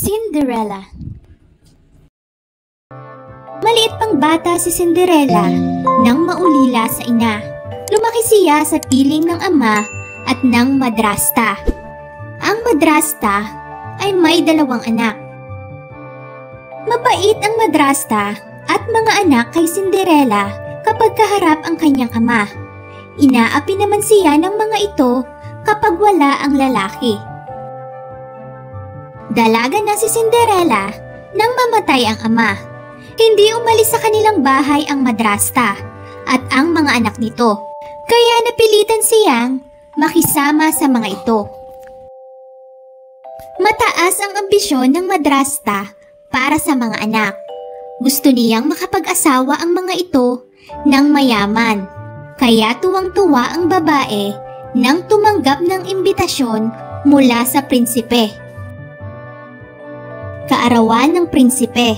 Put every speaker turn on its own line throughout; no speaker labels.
Cinderella. Maliit pang bata si Cinderella nang maulila sa ina. Lumaki siya sa piling ng ama at ng madrasta. Ang madrasta ay may 2 anak. Mabait ang madrasta at mga anak kay Cinderella kapag kaharap ang kanyang ama. Inaapi naman siya ng mga ito kapag wala ang lalaki. Dalaga na si Cinderella nang mamatay ang ama. Hindi umalis sa kanilang bahay ang madrasta at ang mga anak nito, kaya napilitan siyang makisama sa mga ito. Mataas ang ambisyon ng madrasta para sa mga anak. Gusto niyang makapag-asawa ang mga ito ng mayaman, kaya tuwang-tuwa ang babae nang tumanggap ng imbitasyon mula sa prinsipe. Kaarawan ng prinsipe,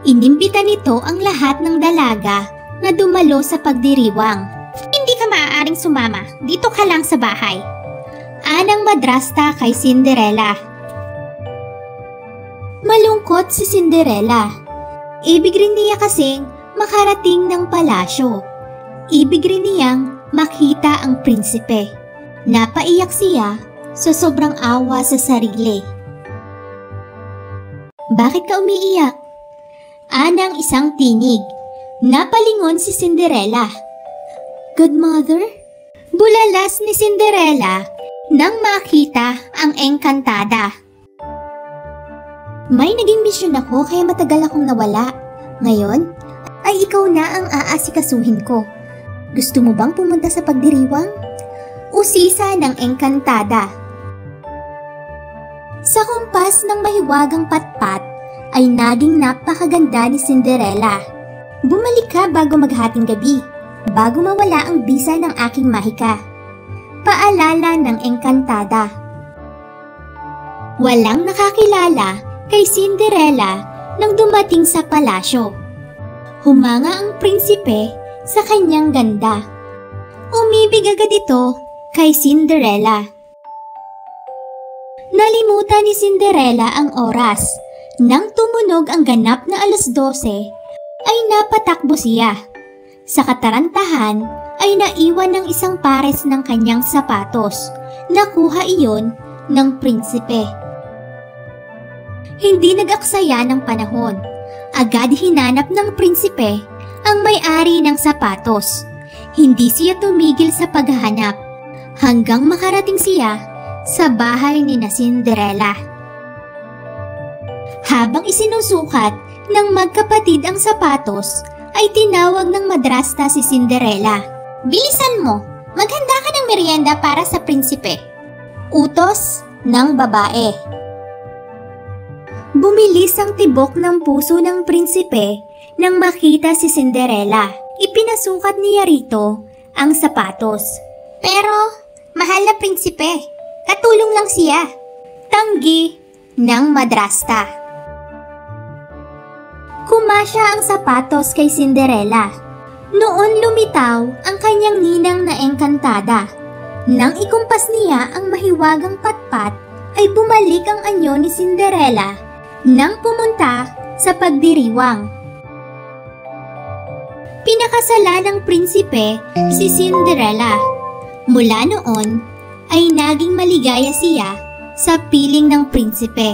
inimbita nito ang lahat ng dalaga na dumalo sa pagdiriwang. Hindi ka maaaring sumama, dito ka lang sa bahay. Anang madrasta kay Cinderella. Malungkot si Cinderella. Ibig rin niya kasing makarating ng palasyo. Ibig rin niyang makita ang prinsipe. Napaiyak siya sa sobrang awa sa sarili. Bakit ka umiiyak? Anang isang tinig. Napalingon si Cinderella. Good mother? Bulalas ni Cinderella nang makita ang engkantada. May naging misyon ako kaya matagal akong nawala. Ngayon, ay ikaw na ang aasikasuhin ko. Gusto mo bang pumunta sa pagdiriwang? Usisa ng engkantada. Sa kumpas ng mahiwagang patpat ay naging napakaganda ni Cinderella. Bumalik ka bago maghating gabi, bago mawala ang bisa ng aking mahika. Paalala ng engkantada. Walang nakakilala kay Cinderella nang dumating sa palasyo. Humanga ang prinsipe sa kanyang ganda. Umibig agad ito kay Cinderella. Nalimutan ni Cinderella ang oras. Nang tumunog ang ganap na 12:00, ay napatakbo siya. Sa katarantahan ay naiwan ng isang pares ng kanyang sapatos. Nakuha iyon ng prinsipe. Hindi nag-aksaya ng panahon. Agad hinanap ng prinsipe ang may-ari ng sapatos. Hindi siya tumigil sa paghahanap hanggang makarating siya sa bahay ni Cinderella. Habang isinusukat ng magkapatid ang sapatos, ay tinawag ng madrasta si Cinderella. Bilisan mo, maghanda ka ng merienda para sa prinsipe. Utos ng babae. Bumilis ang tibok ng puso ng prinsipe nang makita si Cinderella. Ipinasukat niya rito ang sapatos. Pero, mahal na prinsipe, katulong lang siya. Tanggi ng madrasta. Kumasya ang sapatos kay Cinderella. Noon lumitaw ang kanyang ninang na engkantada. Nang ikumpas niya ang mahiwagang patpat, ay bumalik ang anyo ni Cinderella nang pumunta sa pagdiriwang. Pinakasala ng prinsipe si Cinderella. Mula noon ay naging maligaya siya sa piling ng prinsipe.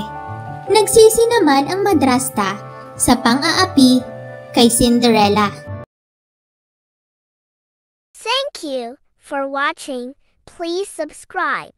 Nagsisi naman ang madrasta sa pang-aapi kay Cinderella.
Thank you for watching. Please subscribe.